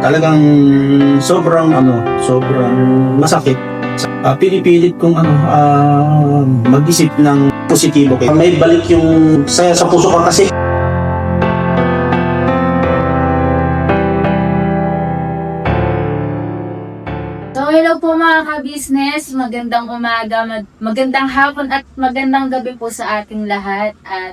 talagang sobrang masakit. Pinipilit kong mag-isip ng positibo. May balik yung saya sa puso ko kasi. So hello po mga ka-business, magandang umaga, magandang hapon at magandang gabi po sa ating lahat at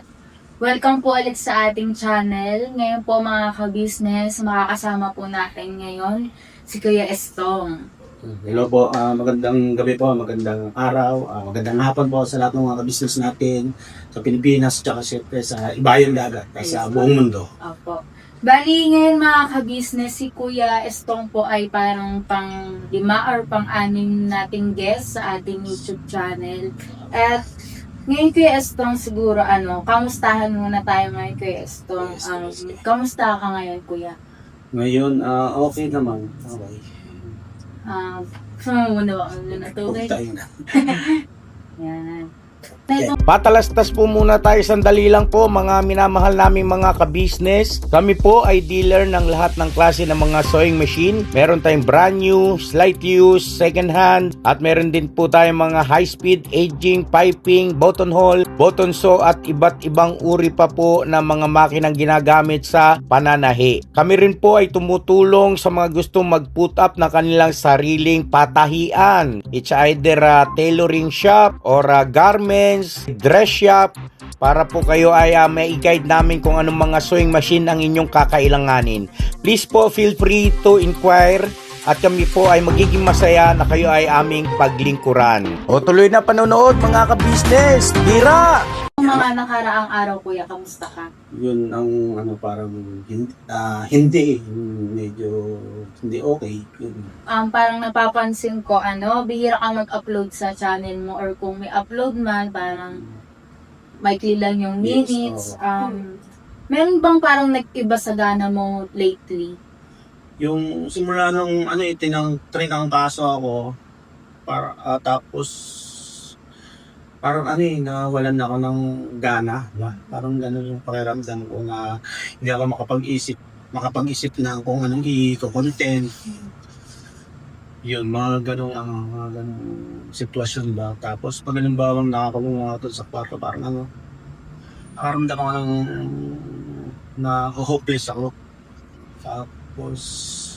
welcome po ulit sa ating channel. Ngayon po mga ka-business, makakasama po natin ngayon si Kuya Estong. Hello po, magandang gabi po, magandang araw, magandang hapon po sa lahat ng mga ka-business natin sa Pilipinas at siyempre sa ibayong dagat, sa buong mundo. Opo. Bali ngayon mga ka-business, si Kuya Estong po ay parang pang 5 or pang 6 nating guest sa ating YouTube channel. At ngayon Kuya Estong siguro kamustahan muna tayo ngayon Kuya Estong. Kamusta ka ngayon Kuya? Ngayon, okay naman. Okay. Muna ba ang natugay? Tayo na. Yan. Patalastas po muna tayo, sandali lang po mga minamahal naming mga ka-business. Kami po ay dealer ng lahat ng klase ng mga sewing machine. Meron tayong brand new, slight use, second hand, at meron din po tayong mga high speed, aging, piping, button hole, button sew at iba't ibang uri pa po ng mga makinang ginagamit sa pananahi. Kami rin po ay tumutulong sa mga gustong mag-put up na kanilang sariling patahian. It's either a tailoring shop or a garments, dress shop, para po kayo ay may i-guide namin kung anong mga sewing machine ang inyong kakailanganin. Please po feel free to inquire at kami po ay magiging masaya na kayo ay aming paglingkuran. O tuloy na panonood mga ka-business! Tira! Mga nakaraang araw Kuya, kamusta ka? Yun ang parang hindi, medyo hindi okay. Yun. Parang napapansin ko, bihira kang mag-upload sa channel mo or kung may upload man, parang maikli lang yung minutes. Meron bang parang nag-iba sa gana mo lately? Yung simula nung tinang kaso ako, tapos parang nawalan ako ng gana. Parang gano'n yung pakiramdam ko na hindi ako makapag-isip na kung anong i-content. Yun, mga ganong sitwasyon ba. Tapos pag halimbawa nakakulong ako sa kwarto, parang nakaramdam ako na hopeless ako. Tapos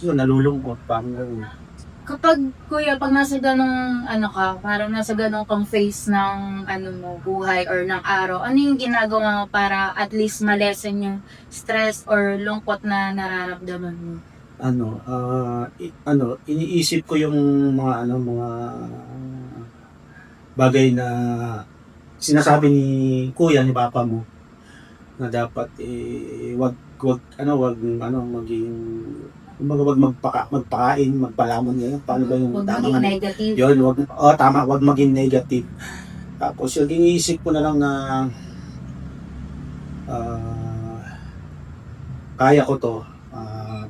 yun, nalulungkot, parang gano'n. Kapag Kuya, pag nasa ganong parang nasa ganong kang phase ng buhay or ng araw, ano yung ginagawa mo para at least ma-lessen yung stress or lungkot na nararamdaman mo? Iniisip ko yung mga bagay na sinasabi ni kuya, ni papa mo, na dapat wag maging magpakain, magpalaman ngayon. Paano ba yung Huwag tamang maging negative. Yun, wag maging negative. Tapos yung iniisip ko na lang na kaya ko to.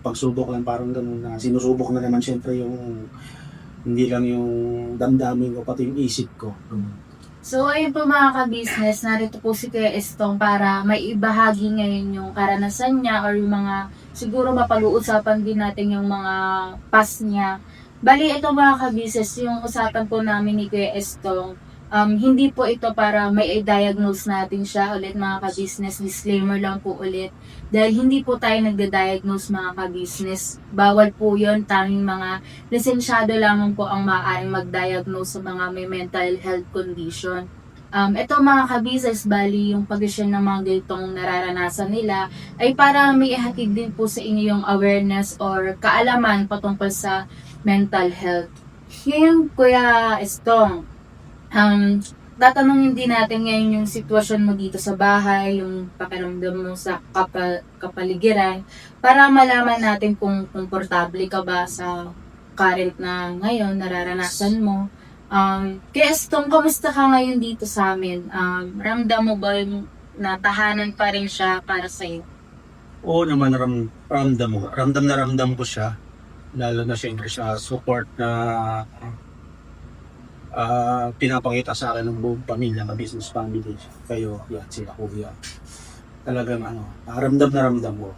Pagsubok lang, parang ganun na sinusubok na naman syempre yung hindi lang yung damdamin ko, pati yung isip ko. So ayun po mga ka-business, narito po si Kuya Estong para may ibahagi ngayon yung karanasan niya or yung mga siguro mapag-uusapan din natin yung mga past niya. Bali ito mga ka-business, yung usapan po namin ni Kuya Estong, hindi po ito para may i-diagnose natin siya ulit mga ka-business, disclaimer lang po ulit. Dahil hindi po tayo nagda-diagnose mga ka-business, bawal po yun, tanging mga lisensyado lamang po ang maaaring mag-diagnose sa mga may mental health condition. Ito mga ka-business, bali yung pag-share ng mga ganitong nararanasan nila ay para may ihatid din po sa inyo yung awareness or kaalaman patungkol sa mental health. Ngayon Kuya Estong, tatanungin din natin ngayon yung sitwasyon mo dito sa bahay, yung pakiramdam mo sa kapaligiran, para malaman natin kung komportable ka ba sa current na ngayon, nararanasan mo. Kaya Estong, kamusta ka ngayon dito sa amin? Ramdam mo ba yung natahanan pa rin siya para sa'yo? Oo naman, ramdam ko siya. Lalo na siyempre sa support na pinapakita sa akin ng buong pamilya, na business family, kayo, yan, sila kuya. Talagang ramdam na ramdam ko.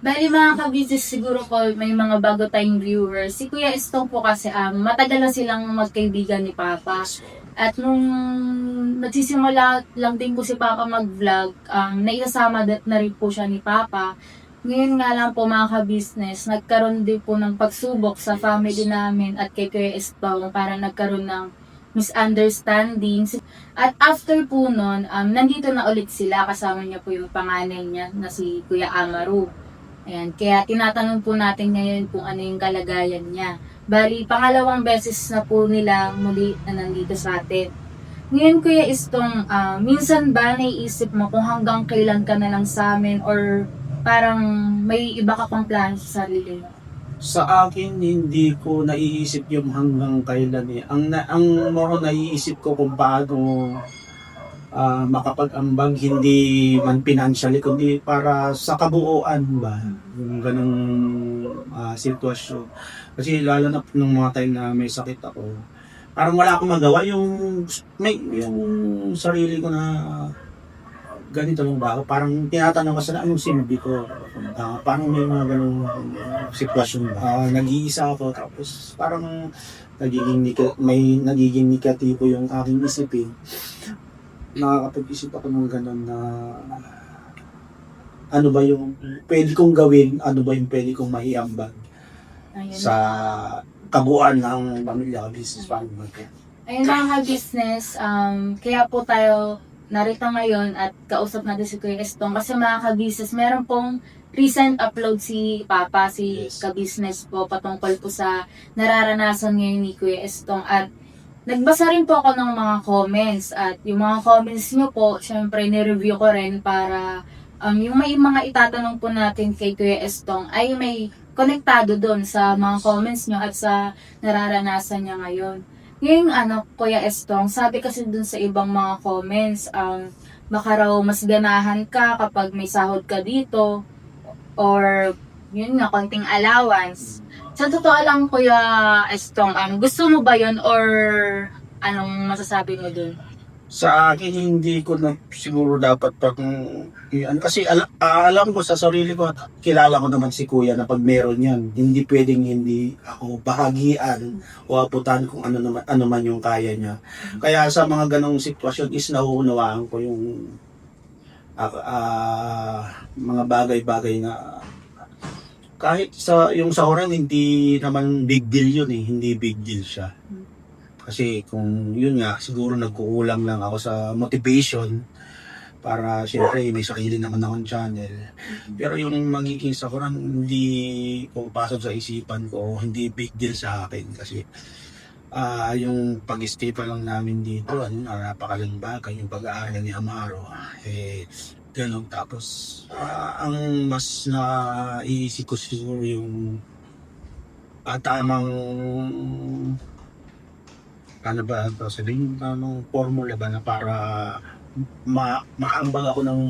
Bali mga ka-business, siguro po may mga bago tayong viewers. Si Kuya Estong po kasi matagal na silang magkaibigan ni Papa. At nung nagsisimula lang din po si Papa mag-vlog, naisasama na rin po siya ni Papa. Ngayon nga lang po mga ka-business, nagkaroon din po ng pagsubok sa family namin at kay Kuya Estong para nagkaroon ng misunderstandings. At after po nun, nandito na ulit sila, kasama niya po yung panganay niya na si Kuya Amaru. Ayan, kaya tinatanong po natin ngayon kung ano yung kalagayan niya. Bali, pangalawang beses na po nila muli na nandito sa atin. Ngayon Kuya Estong, minsan ba naiisip mo kung hanggang kailan ka na lang sa amin or parang may iba ka pang plano sa sarili mo? Sa akin, hindi ko naiisip yung hanggang kailan eh. Ang more naiisip ko kung paano makapag-ambag, hindi man financially, kundi para sa kabuuan ba, yung ganong sitwasyon. Kasi lalo na nung mga time na may sakit ako, parang wala akong magawa yung sarili ko na ganito lang ba ako? Parang tinatanong ko sa anong silbi ko. Parang may mga ganong sitwasyon ba. Nag-iisa ako tapos parang nagiging negatibo yung aking isipin. Nakakapag-isip ako ng ganon na ano ba yung pwede kong gawin, ano ba yung pwede kong maiambag sa kabuuan ng pamilya, business family. Ayun mga ka-business, kaya po tayo narito ngayon at kausap natin si Kuya Estong kasi mga ka-business, meron pong recent upload si Papa, si Yes. ka-business po patungkol po sa nararanasan ngayon ni Kuya Estong at nagbasa rin po ako ng mga comments at yung mga comments nyo po, syempre ni-review ko rin para yung may mga itatanong po natin kay Kuya Estong ay may konektado doon sa mga comments nyo at sa nararanasan niya ngayon. Ngayon Kuya Estong, sabi kasi dun sa ibang mga comments, baka raw mas ganahan ka kapag may sahod ka dito or yun nga, konting allowance. Sa totoo lang Kuya Estong, gusto mo ba yun or anong masasabi mo dun? Sa akin, hindi ko na siguro dapat kasi alam ko sa sarili ko at kilala ko naman si Kuya na pag meron yan, hindi pwedeng hindi ako bahagian o aputan kung ano man yung kaya niya. Kaya sa mga ganong sitwasyon is nauunawaan ko yung mga bagay-bagay na kahit yung sahuran hindi naman big deal yun eh, hindi big deal siya. Kasi kung yun nga, siguro nagkukulang lang ako sa motivation para siyempre may sarili naman akong channel. Pero yung magiging sakuran, hindi ko pasok sa isipan ko, hindi big deal sa akin kasi yung pag-stay pa lang namin dito, napakalang bagay, yung pag-aaral ni Amaro, ganun. Tapos, ang mas naiisip ko siguro yung tamang ano ba ito, sabihin tamang formula ba na para makaambag ako ng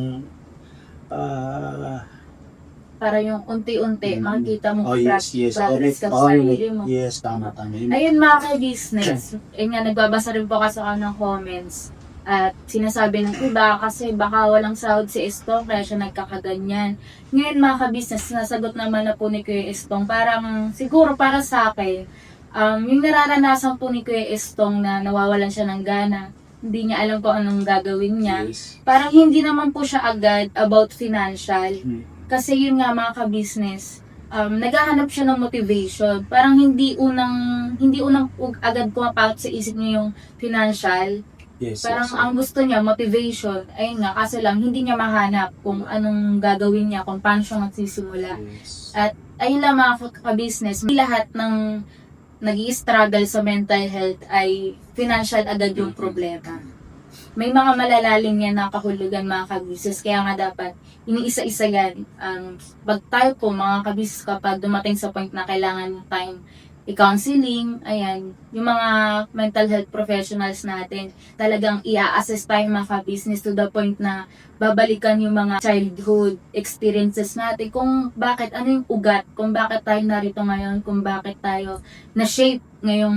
Para yung unti-unti, makikita mo yes. progress ka sa sarili mo. Yes, tama. Ayun mga ka-business, nga nagbabasa rin po kasi ako ng comments at sinasabi ng iba kasi baka walang sahod si Estong kaya siya nagkakaganyan. Ngayon mga ka-business, nasagot naman na po ni Kuya Estong, parang siguro para sa akin, yung nararanasan po ni Kuya Estong na nawawalan siya ng gana, hindi niya alam kung anong gagawin niya. Yes. Parang hindi naman po siya agad about financial. Kasi yun nga mga ka-business, naghahanap siya ng motivation. Parang hindi unang agad pumapasok sa isip niya yung financial. Yes. Parang ang gusto niya, motivation. Ayun nga, kasi lang hindi niya mahanap kung anong gagawin niya, kung paano siya magsisimula. Yes. At ayun lang mga ka-business, lahat ng nag-i-struggle sa mental health ay financial agad yung problema. May mga malalalim yan na kahulugan mga ka-business, kaya nga dapat iniisa-isa yan. Pag tayo po mga ka-business, kapag dumating sa point na kailangan tayong i-counseling, ayan, yung mga mental health professionals natin, talagang i-assess tayo mga ka-business to the point na babalikan yung mga childhood experiences natin, kung bakit, ano yung ugat, kung bakit tayo narito ngayon, kung bakit tayo na-shape ngayong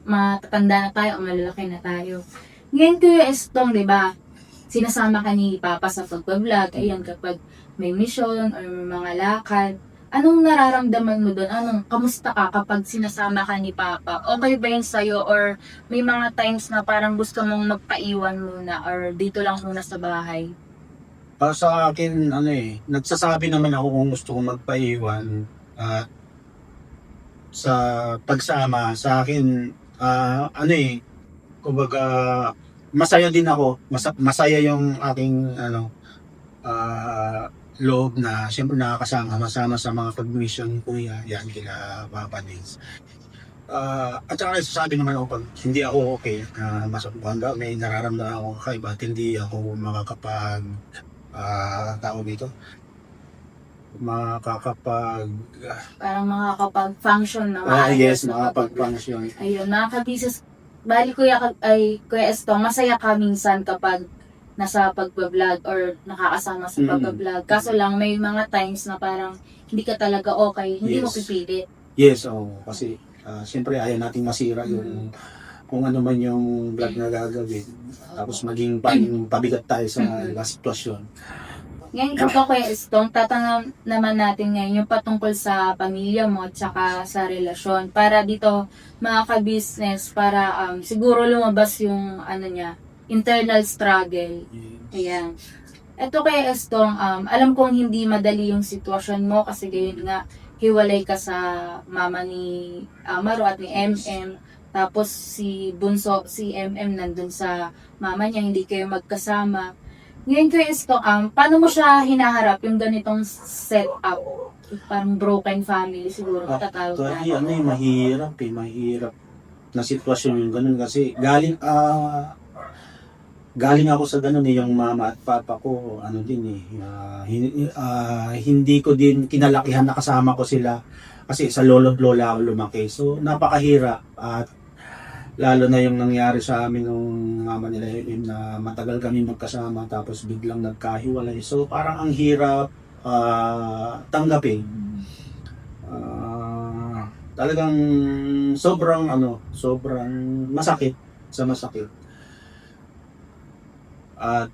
matatanda na tayo o malalaki na tayo. Ngayon Kuya Estong, di ba, sinasama ka ni Papa sa pag-vlog, ayan, kapag may mission or may mga lakad, anong nararamdaman mo doon? Kamusta ka kapag sinasama ka ni Papa? Okay ba yun sa'yo or may mga times na parang gusto mong magpaiwan muna or dito lang muna sa bahay? Para sa akin, nagsasabi naman ako kung gusto kong magpaiwan at sa pagsama sa akin, kumbaga, masaya din ako. Masaya yung aking, loob na siyempre nakakasama sa mga pag-mission ko yan kila Papa Nils. At saka nagsasabi naman ako pag hindi ako okay hanggang may nararamdaman ako kakaiba at hindi ako makakapag tao dito Parang makakapag-function na yes, makakapag-function. Ayun, mga kabisnes, bali Kuya Estong, masaya ka minsan kapag nasa pagbablog or nakakasama sa Mm. pagbablog. Kaso lang, may mga times na parang hindi ka talaga okay, hindi mo Yes. pipilit. Yes, kasi siyempre ayaw nating masira yung kung ano man yung vlog na gagawin. Tapos maging pabigat tayo sa sitwasyon. Ngayon ito Kuya Estong, tatanong naman natin ngayon yung patungkol sa pamilya mo at saka sa relasyon. Para dito, mga ka-business, para siguro lumabas yung internal struggle. Ayan. Ito Kuya Estong, alam kong hindi madali yung sitwasyon mo kasi gayon nga, hiwalay ka sa mama ni Amaro at ni MM. Tapos si Bunso, si MM nandun sa mama niya, hindi kayo magkasama. Ngayon Kuya Estong, paano mo siya hinaharap yung ganitong setup? Parang broken family siguro matatawag Actually, natin. mahirap na sitwasyon yung ganun kasi galing ako sa ganun yung mama at papa ko, hindi ko din kinalakihan na kasama ko sila kasi sa lolo't lola ako lumaki. So, napakahirap at lalo na yung nangyari sa amin nung mama nila na matagal kami magkasama tapos biglang nagkahiwalay. So, parang ang hirap tanggapin. Talagang sobrang masakit. At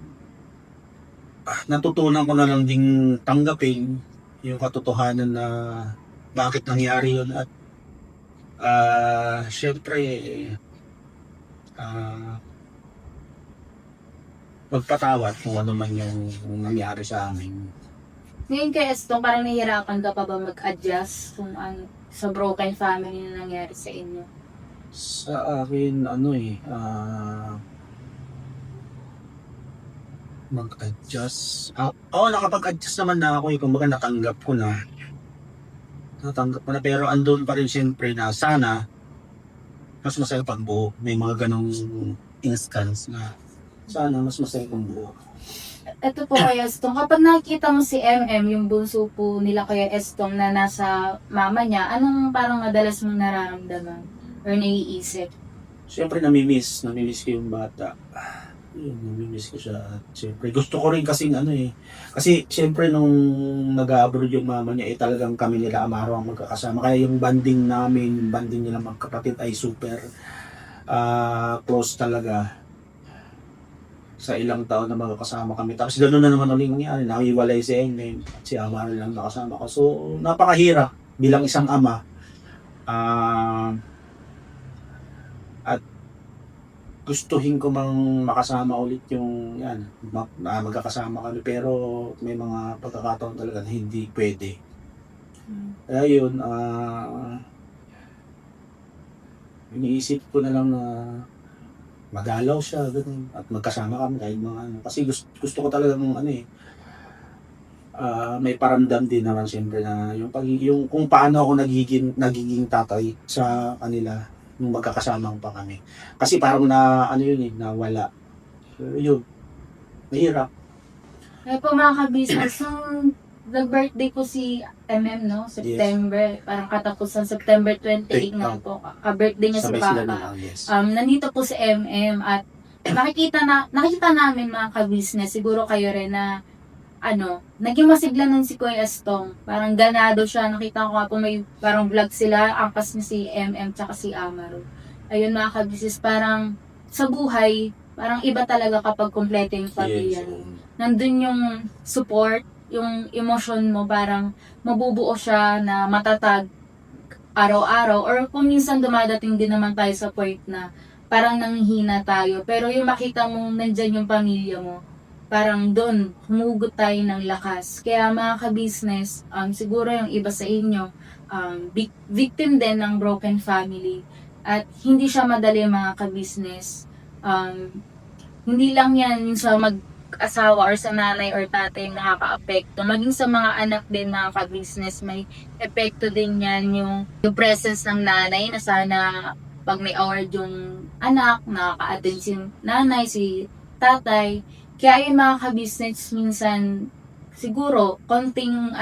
natutunan ko na lang ding tanggapin yung katotohanan na bakit nangyari yun at syempre magpatawad kung ano man yung nangyari sa amin. Ngayon Kuya Estong, parang nahihirapan ka pa ba mag-adjust kung sa broken family na nangyari sa inyo? Sa akin, mag-adjust. Nakapag-adjust naman na ako kumbaga natanggap ko na. Pero andun pa rin siyempre na sana mas masaya pag buo. May mga ganong instance na sana mas masaya pag buo. Ito po Kuya Estong, kapag nakikita mo si MM, yung bunso po nila Kuya Estong na nasa mama niya, anong parang madalas mong nararamdaman or naiisip? Siyempre namimiss ko yung bata. Namimiss ko siya. At siyempre gusto ko rin kasi kasi siyempre nung nag-abroad yung mama niya talagang kami nila Amaro ang magkakasama. Kaya yung banding namin, yung banding nila magkapatid ay super close talaga. Sa ilang taon na magkakasama kami. Tapos gano'n na naman ulit nangyari. Nakiwalay si Engel at si Amaro lang nakasama ko. So napakahirap bilang isang ama. At gustuhin ko mang makasama ulit yung magkakasama kami pero may mga pagkakataon talaga na hindi pwede. Kaya yun, iniisip ko na lang na magalaw siya ganun, at magkasama kami kahit mga kasi gusto ko talaga may paramdam din naman siyempre na yung kung paano ako nagiging tatay sa kanila nung magkakasama pa kami. Kasi parang nawala. Yun. Mahirap. Kaya po mga ka-business, nung nag-birthday po si MM, no? September, parang katapusan September 28 nga po. Ka-birthday niya si Sabay sila Papa. na, yes. Nandito po si MM at nakita namin mga ka-business, siguro kayo rin na naging masigla nun si Kuya Estong. Parang ganado siya. Nakita ko nga po may parang vlog sila. Angkas niya si MM tsaka si Amaro. Ayun mga ka-business, parang sa buhay, parang iba talaga kapag kompleto yung pamilya. Yes. Nandun yung support, yung emosyon mo parang mabubuo siya na matatag araw-araw, or kung minsan dumadating din naman tayo sa point na parang nanghihina tayo, pero yung makita mong nandyan yung pamilya mo, parang doon humugot tayo ng lakas. Kaya mga ka-business, siguro yung iba sa inyo, victim din ng broken family, at hindi siya madali mga ka-business. Hindi lang yan yung sa mag-asawa or sa nanay or tatay yung nakaka-apekto. Maging sa mga anak din mga ka-business, may epekto din yan yung presence ng nanay na sana pag may award yung anak, nakaka-attend si nanay, si tatay. Kaya yung mga ka-business minsan, siguro, konting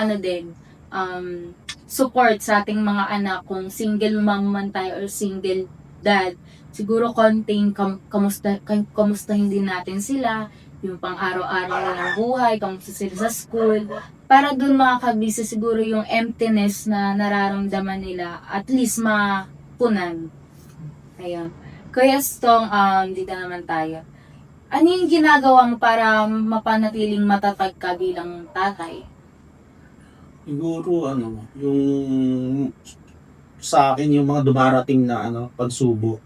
support sa ating mga anak kung single mom man tayo or single dad. Siguro konting kamustahin din natin sila, yung pang araw-araw ng buhay, kamusta sila sa school. Para dun mga kabisa siguro yung emptiness na nararamdaman nila, at least mapunan. Ayan. Kuya Stong, dito naman tayo. Ano yung ginagawa mo para mapanatiling matatag ka bilang tatay? Siguro yung sa akin yung mga dumarating na pagsubok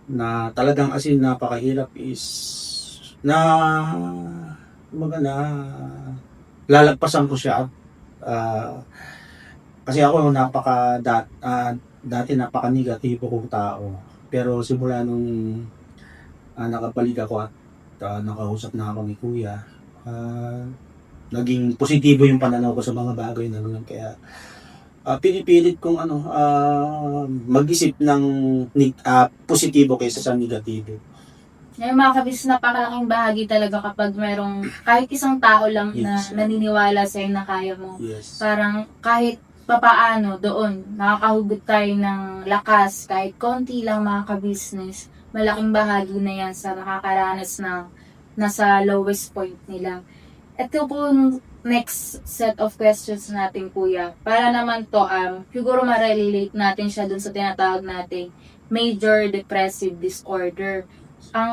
na talagang as in napakahirap is na lalagpasan ko siya. Kasi ako dati napaka-negatibo kong tao, pero simula nung nakabalik ako at nakausap na ako ni Kuya, naging positibo yung pananaw ko sa mga bagay na ganun. Kaya pinipilit kong mag-isip ng positibo kaysa sa negatibo. Yung mga kabis, napakalaking bahagi talaga kapag merong kahit isang tao lang na Yes. naniniwala sa'yo na kaya mo. Yes. Parang kahit papaano doon, nakakahugot tayo ng lakas, kahit konti lang mga ka-business, malaking bahagi na yan sa nakakaranas ng nasa lowest point nila. Ito po next set of questions natin, Kuya. Para naman to, siguro ma-relate natin siya dun sa tinatawag nating major depressive disorder. Ang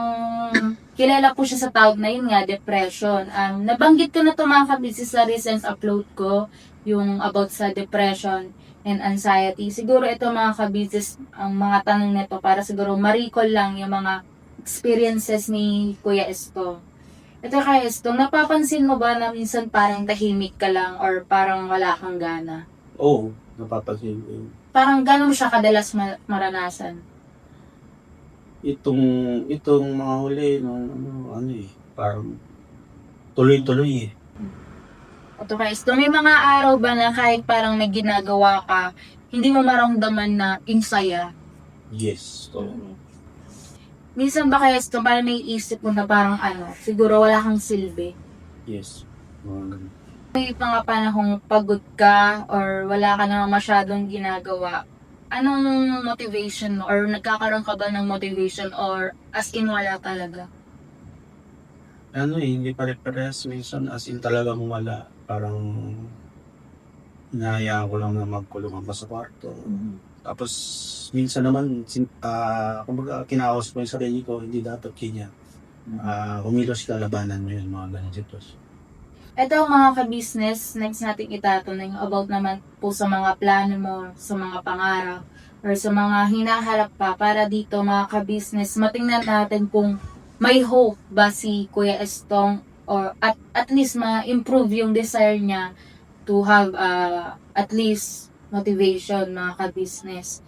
kilala po siya sa tawag na yun nga, depression. Nabanggit ko na ito mga kabisi sa recent upload ko, yung about sa depression and anxiety. Siguro ito mga kabisis, ang mga tanong nito para siguro ma-recall lang yung mga experiences ni Kuya Esto. Ito Kuya Esto, napapansin mo ba na minsan parang tahimik ka lang or parang wala kang gana? Oo, napapansin ko yun. Parang gano'n mo siya kadalas maranasan? Itong mga huli, parang tuloy-tuloy eh. Ito Kuya Esto, may mga araw ba na kahit parang may ginagawa ka, hindi mo maramdaman na insaya? Yes. So, Minsan ba Kuya Esto, parang may isip mo na parang siguro wala kang silbi? yes. Mga ganun. May mga panahong pagod ka or wala ka na masyadong ginagawa, anong motivation mo? Or nagkakaroon ka ba ng motivation or as in wala talaga? Hindi pare-pares. Minsan as in talagang wala. Parang hinahayaan ko lang na magkulungan pa sa kwarto. Tapos minsan naman, kumbaga kinaos mo yung sarili ko, hindi dapat ganyan. Kumilos ka, labanan mo yun, mga ganyan sitwasyon. Ito mga ka-business, next natin itatanong about naman po sa mga plano mo, sa mga pangarap, or sa mga hinaharap pa para dito mga ka-business, matingnan natin kung may hope ba si Kuya Estong or at least ma-improve yung desire niya to have at least motivation mga ka-business.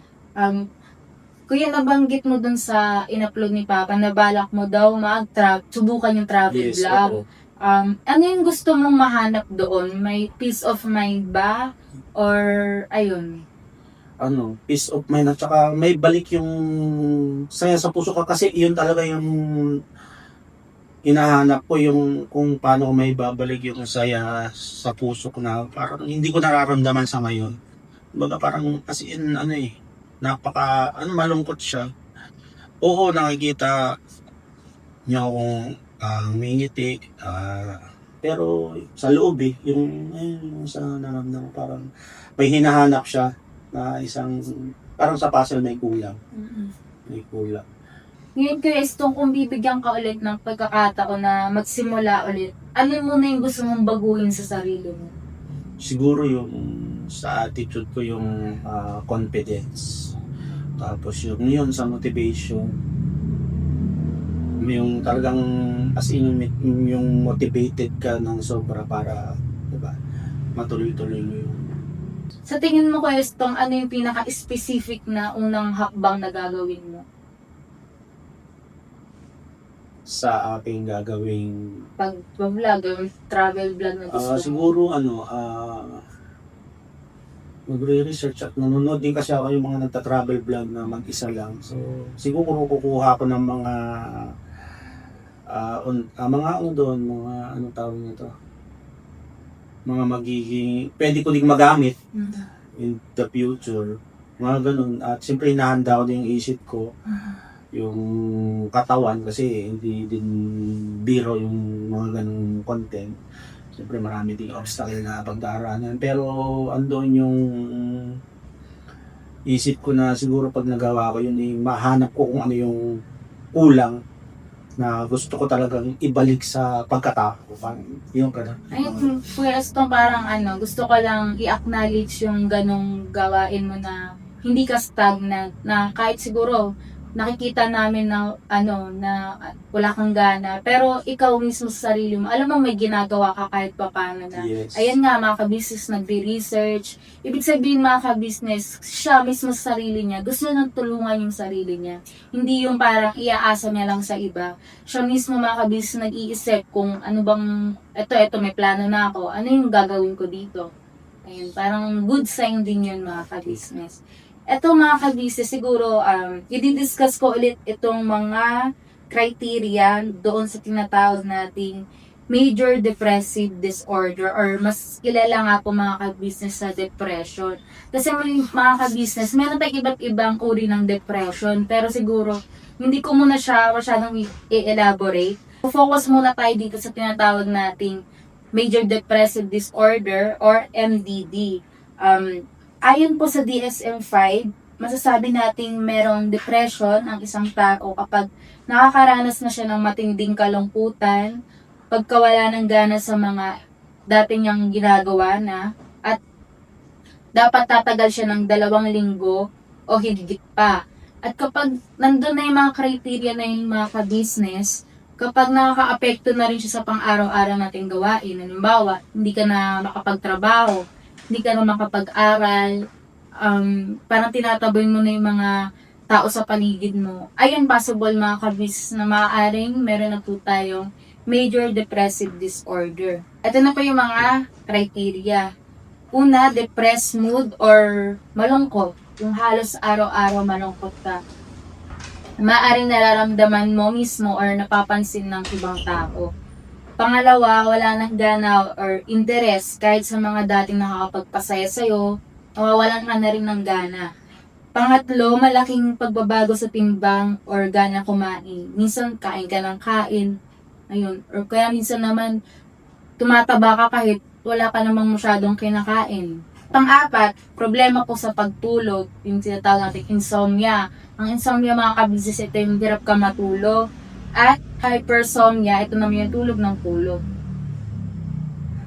Kuya, nabanggit mo dun sa in-upload ni Papa na balak mo daw subukan yung travel Yes, vlog. oo. Ano yung gusto mong mahanap doon? May peace of mind ba? Or, ayun? Peace of mind at saka may balik yung saya sa puso ka, kasi yun talaga yung hinahanap ko, yung kung paano may babalik yung saya sa puso ko na parang hindi ko nararamdaman sa ngayon. Baga parang as in malungkot siya. Oo, nakikita niya akong ngingiti, pero sa loob yung sa naramdaman parang may hinahanap siya na isang, parang sa puzzle may kulang. May kulang. Ngayon Kuya Estong, kung bibigyan ka ulit ng pagkakataon na magsimula ulit, ano muna yung gusto mong baguhin sa sarili mo? Siguro yung sa attitude ko yung confidence. Tapos yun sa motivation. Yung talagang as in yung motivated ka ng sobra para, diba, matuloy-tuloy mo yun. Sa tingin mo Kuya Estong, ano yung pinaka-specific na unang hakbang na gagawin mo? Sa aking gagawing Pag-vlog, yung travel vlog na gusto mo? siguro magre-research at nanonood din kasi ako yung mga nagta-travel vlog na mag-isa lang. So siguro kukuha ko ng mga mga anong tawag nito? Mga magiging pwede ko ding magamit in the future. Mga ganun. At siyempre hinahanda ko din yung isip ko, yung katawan kasi hindi din biro yung mga ganung content. Siyempre marami ding obstacle na pagdaraanan. Pero andun yung isip ko na siguro pag nagawa ko yun, mahanap ko kung ano yung kulang na gusto ko talagang ibalik sa pagkatao. Yung ganun. Ayun, Kuya Estong, parang gusto ko lang i-acknowledge yung ganong gawain mo na hindi ka stagnant, na kahit siguro nakikita namin na na wala kang gana, pero ikaw mismo sa sarili mo, alam mo may ginagawa ka kahit pa paano na. Yes. Ayan nga, mga ka-business nagre-research. Ibig sabihin mga ka-business, siya mismo sa sarili niya, gusto nang tulungan yung sarili niya. Hindi yung parang iaasa niya lang sa iba. Siya mismo mga ka-business nag-iisip kung ano bang, eto may plano na ako, ano yung gagawin ko dito. Ayun, parang good sign din yun mga ka-business. Eto mga ka-business, siguro, i-discuss ko ulit itong mga criteria doon sa tinatawag nating major depressive disorder or mas kilala nga po mga ka-business sa depression. Kasi mga ka-business, meron tayong iba't ibang uri ng depression, pero siguro hindi ko muna siya masyadong i-elaborate. Focus muna tayo dito sa tinatawag nating major depressive disorder or MDD. Ayon po sa DSM-5, masasabi nating merong depression ang isang tao kapag nakakaranas na siya ng matinding kalungkutan, pagkawala ng gana sa mga dati niyang ginagawa na, at dapat tatagal siya ng 2 linggo o higit pa. At kapag nandun na yung mga criteria na yung mga ka-business, kapag nakaka-apekto na rin siya sa pang-araw-araw nating gawain, halimbawa, hindi ka na makapagtrabaho, hindi ka na makapag-aral, parang tinataboy mo na yung mga tao sa paligid mo. Ayun, possible mga ka-business na maaaring meron na po tayong major depressive disorder. Ito na po yung mga criteria. Una, depressed mood or malungkot. Yung halos araw-araw malungkot ka. Maaaring nararamdaman mo mismo or napapansin ng ibang tao. Pangalawa, wala nang gana or interest kahit sa mga dating nakakapagpasaya sa'yo, nawawalan ka na rin ng gana. Pangatlo, malaking pagbabago sa timbang or gana kumain. Minsan, kain ka ng kain. Ayun. Or kaya minsan naman, tumataba ka kahit wala ka namang masyadong kinakain. Pang-apat, problema po sa pagtulog. Yung tinatawag natin insomnia. Ang insomnia mga ka-business, ito yung hirap ka matulog. At hypersomnia, ito naman yung tulog ng tulog.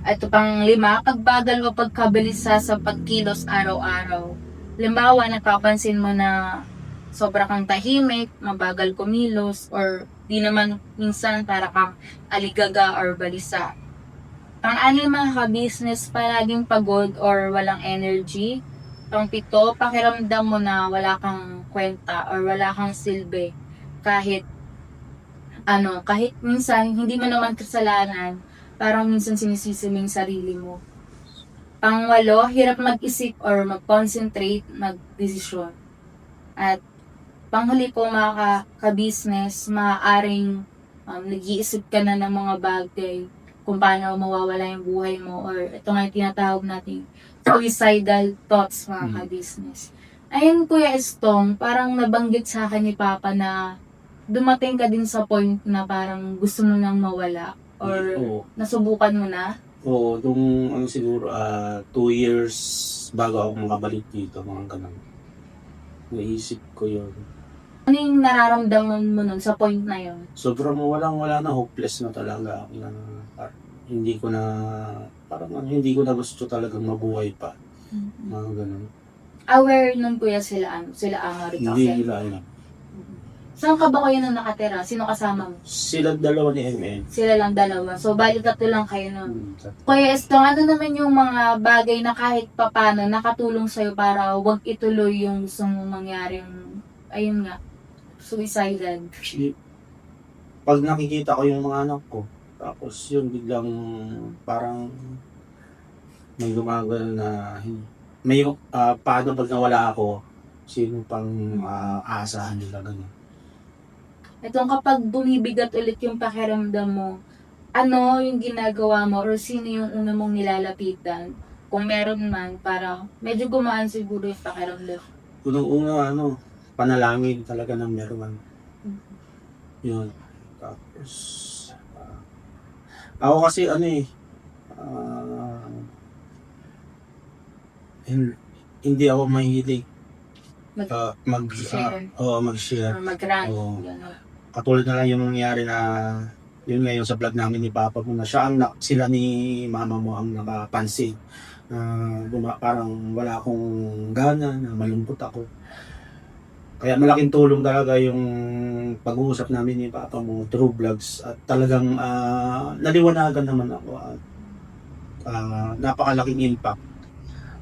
At ito pang 5, pagbagal o pagkabilisa sa pagkilos araw-araw. Halimbawa, napapansin mo na sobra kang tahimik, mabagal kumilos, or di naman minsan para kang aligaga or balisa. Pang-6, mga ka-business, palaging pagod or walang energy. Pang-7, pakiramdam mo na wala kang kwenta or wala kang silbi. Kahit minsan, hindi mo naman kasalanan, parang minsan sinisisi mo yung sarili mo. Pang-8, hirap mag-isip or mag-concentrate, mag-desisyon. At panghuli po mga ka-business, maaaring nag-iisip ka na ng mga bagay kung paano mawawala yung buhay mo or ito nga yung tinatawag natin suicidal thoughts mga ka-business. Ayun Kuya Estong, parang nabanggit sa akin ni Papa na dumating ka din sa point na parang gusto mo nang mawala or nasubukan mo na? Oo, nung siguro 2 years bago ako makabalik dito, mga ganun. Naisip ko yun. Ano yung nararamdaman mo nun sa point na yun? Sobrang wala na, hopeless na talaga ako na hindi ko na, hindi ko na gusto talagang mabuhay pa. Mga ganun. Aware nun kuya sila Ama rin Hindi kasi. nila alam. Saan ka ba kayo nung nakatira? Sino kasama mo? Sila dalawa ni MN. Sila lang dalawa. So, bali tatlo lang kayo nun. Kuya Estong, ano naman yung mga bagay na kahit papano nakatulong sa'yo para wag ituloy yung gusto mong mangyari yung, ayun nga, suicidal? Pag nakikita ko yung mga anak ko, tapos yun biglang parang may gumagano na may paano pag nawala ako, sino pang aasahan nila ganun. Itong kapag bumibigat ulit yung pakiramdam mo, ano yung ginagawa mo or sino yung una mong nilalapitan? Kung meron man, para medyo gumaan siguro yung pakiramdam. Unang-una, panalangin talaga ng meron. Yun. Tapos, ako kasi hindi ako mahilig Mag-share. mag-share. Or mag-rant. Oo. Gano'n. Katulad na lang yung nangyari na yun ngayon sa vlog namin ni Papa mo na sila ni Mama mo ang nakapansin. Parang wala akong gana, na malungkot ako. Kaya malaking tulong talaga yung pag-uusap namin ni Papa mo through vlogs at talagang naliwanagan naman ako at napakalaking impact.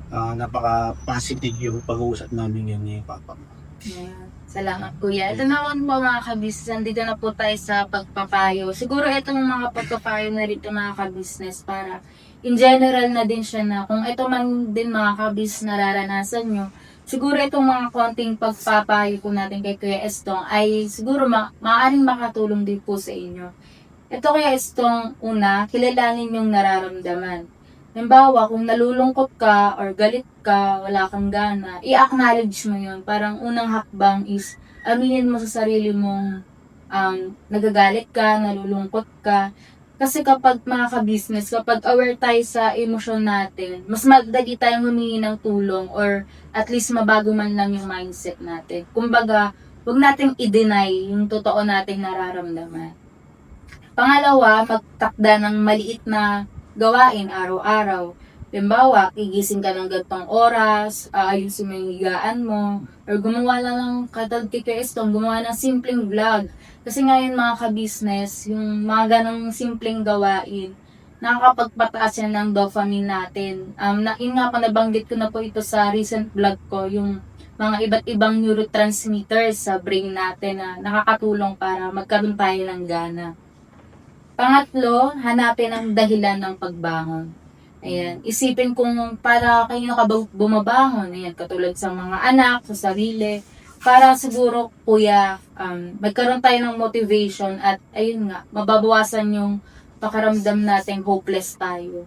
Napaka-positive yung pag-uusap namin yun ni Papa mo. Ayan. Salamat kuya. Ito naman po mga kabisnes, nandito na po tayo sa pagpapayo. Siguro itong mga pagpapayo na rito mga kabisnes para in general na din siya na kung ito man din mga kabis nararanasan nyo, siguro itong mga konting pagpapayo po natin kay Kuya Estong ay siguro maaaring makatulong din po sa inyo. Ito Kuya Estong, una, kilalanin yung nararamdaman. Halimbawa, kung nalulungkot ka or galit ka, wala kang gana, i-acknowledge mo yun. Parang unang hakbang is aminin mo sa sarili mong nagagalit ka, nalulungkot ka. Kasi kapag mga ka-business, kapag aware tayo sa emosyon natin, mas madali tayong humingi ng tulong or at least mabago man lang yung mindset natin. Kumbaga, huwag nating i-deny yung totoo nating nararamdaman. Pangalawa, magtakda ng maliit na gawain araw-araw. Halimbawa, gigising ka ng gantong oras, ayusin mo yung higaan mo, or gumawa lang ng katulad kay Kuya Estong, gumawa ng simpleng vlog. Kasi ngayon mga ka-business, yung mga ganong simpleng gawain, nakakapagpataas yan ng dopamine natin. Yun nga pa nabanggit ko na po ito sa recent vlog ko, yung mga iba't ibang neurotransmitters sa brain natin na nakakatulong para magkaroon tayo ng gana. Pangatlo, hanapin ang dahilan ng pagbangon. Ayan, isipin kung para kayo ka bumabangon, ayan, katulad sa mga anak, sa sarili, para siguro, kuya, magkaroon tayo ng motivation at, ayun nga, mababawasan yung pakaramdam natin hopeless tayo.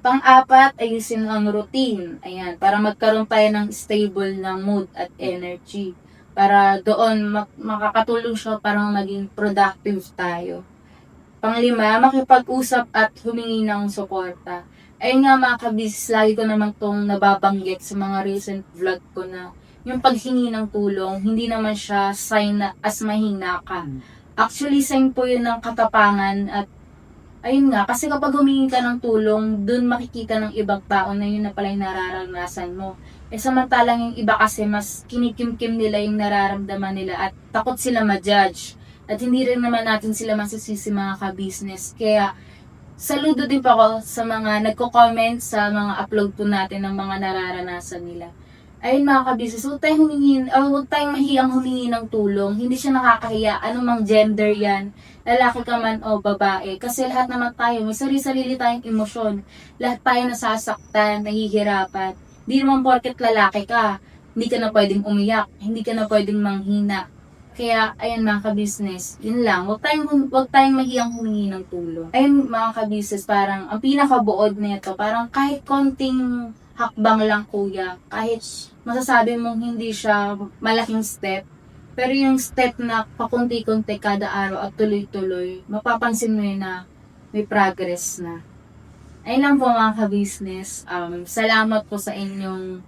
Pang-apat, ayusin ang routine, ayan, para magkaroon tayo ng stable na mood at energy. Para doon, makakatulong siya para maging productive tayo. Panglima, makipag-usap at humingi ng suporta. Ayun nga mga kabis, lagi ko naman itong nababanggit sa mga recent vlog ko na yung paghingi ng tulong, hindi naman siya sign na as mahina ka. Actually, sign po yun ng katapangan at ayun nga, kasi kapag humingi ka ng tulong, dun makikita ng ibang tao na yun na pala yung nararanasan mo. Samantalang yung iba kasi mas kinikimkim nila yung nararamdaman nila at takot sila ma-judge. At hindi rin naman natin sila masisisi mga ka-business. Kaya, saludo din po ako sa mga nagko-comment sa mga upload po natin ng mga nararanasan nila. Ayun mga ka-business, huwag tayong mahiyang humingi ng tulong. Hindi siya nakakahiya. Anumang gender yan, lalaki ka man o babae. Kasi lahat naman tayo, may sarili-sarili tayong emosyon. Lahat tayo nasasaktan, nahihirapan. Hindi naman porket lalaki ka, hindi ka na pwedeng umiyak, hindi ka na pwedeng manghina. Kaya, ayun mga ka-business, yun lang. Huwag tayong mahiyang humingi ng tulong. Ayun mga ka-business, parang ang pinakabuod nito, parang kahit konting hakbang lang kuya, kahit masasabi mong hindi siya malaking step, pero yung step na pakunti-kunti kada araw at tuloy-tuloy, mapapansin mo yun na may progress na. Ayun lang po mga ka-business. Salamat po sa inyong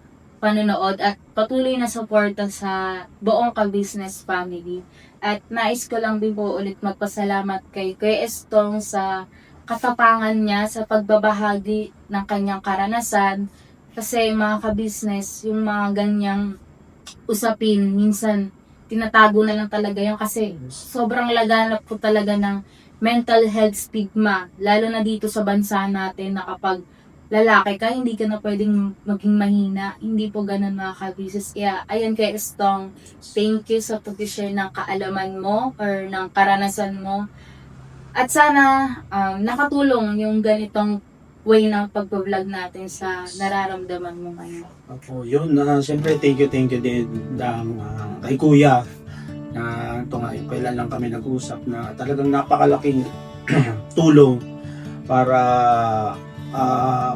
panonood at patuloy na suporta sa buong ka-business family. At nais ko lang din po ulit magpasalamat kay Kuya Estong sa katapangan niya sa pagbabahagi ng kanyang karanasan. Kasi mga ka-business, yung mga ganyang usapin, minsan tinatago na lang talaga yun kasi sobrang laganap po talaga ng mental health stigma, lalo na dito sa bansa natin na kapag lalaki ka, hindi ka na pwedeng maging mahina. Hindi po ganun mga ka-business. Kaya, ayan kay Estong, thank you sa pag-share ng kaalaman mo or ng karanasan mo. At sana, nakatulong yung ganitong way ng pag-vlog natin sa nararamdaman mo ngayon. Opo, yun. Siyempre, thank you din kay Kuya. Na ito nga, kailan lang kami nag-usap na talagang napakalaking tulong para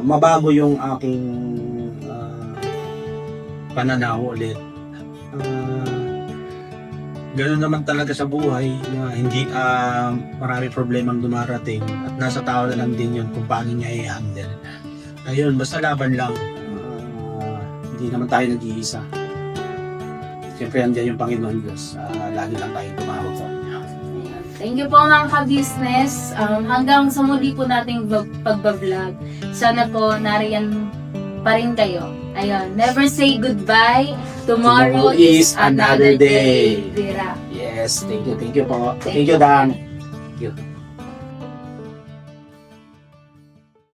mabago yung aking pananaw ulit. Ganoon naman talaga sa buhay na hindi marami problemang dumarating at nasa tao na lang din yun kung paano niya i-handle. Ayun, basta laban lang. Hindi naman tayo nag-iisa. Siyempre, andyan yung Panginoon Diyos. Lagi lang tayong tumawag sa Kanya. Thank you po mga ka-business. Hanggang sa muli po nating pagbablog. Sana po nariyan pa rin kayo. Ayun, never say goodbye. Tomorrow is another day. Vera. Yes, thank you po. Thank you, Dan. Thank you.